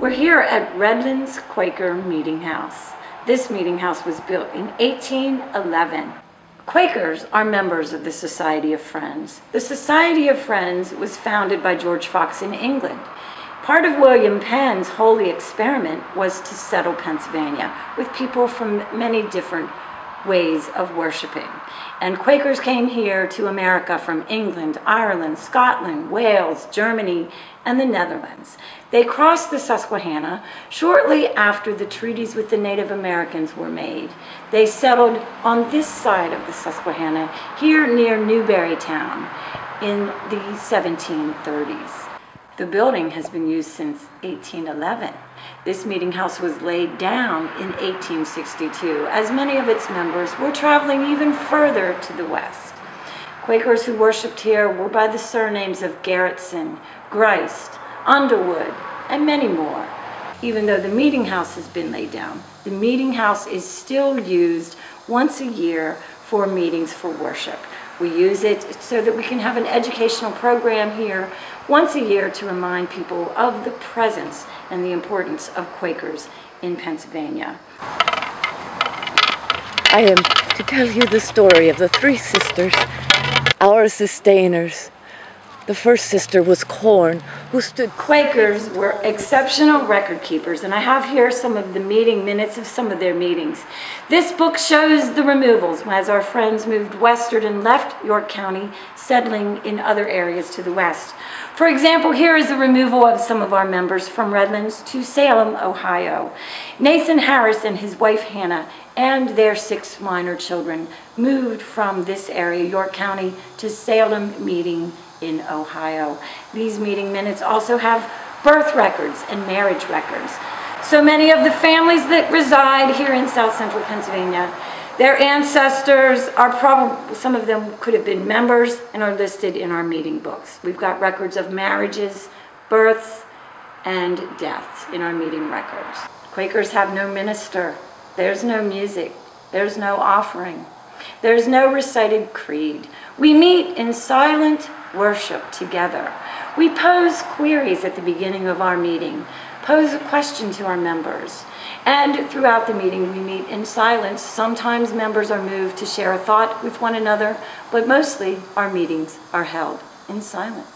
We're here at Redlands Quaker Meetinghouse. This meeting house was built in 1811. Quakers are members of the Society of Friends. The Society of Friends was founded by George Fox in England. Part of William Penn's holy experiment was to settle Pennsylvania with people from many different ways of worshiping. And Quakers came here to America from England, Ireland, Scotland, Wales, Germany, and the Netherlands. They crossed the Susquehanna shortly after the treaties with the Native Americans were made. They settled on this side of the Susquehanna, here near Newberrytown, in the 1730s. The building has been used since 1811. This meeting house was laid down in 1862, as many of its members were traveling even further to the west. Quakers who worshiped here were by the surnames of Garretson, Grist, Underwood, and many more. Even though the meeting house has been laid down, the meeting house is still used once a year for meetings for worship. We use it so that we can have an educational program here once a year to remind people of the presence and the importance of Quakers in Pennsylvania. I am to tell you the story of the three sisters, our sustainers. The first sister was Corn, who stood... Quakers were exceptional record keepers, and I have here some of the meeting minutes of some of their meetings. This book shows the removals as our friends moved westward and left York County, settling in other areas to the west. For example, here is a removal of some of our members from Redlands to Salem, Ohio. Nathan Harris and his wife Hannah and their 6 minor children moved from this area, York County, to Salem Meeting in Ohio. These meeting minutes also have birth records and marriage records. So many of the families that reside here in South Central Pennsylvania, their ancestors are probably, some of them could have been members and are listed in our meeting books. We've got records of marriages, births, and deaths in our meeting records. Quakers have no minister. There's no music. There's no offering. There's no recited creed. We meet in silent worship together. We pose queries at the beginning of our meeting, pose a question to our members, and throughout the meeting we meet in silence. Sometimes members are moved to share a thought with one another, but mostly our meetings are held in silence.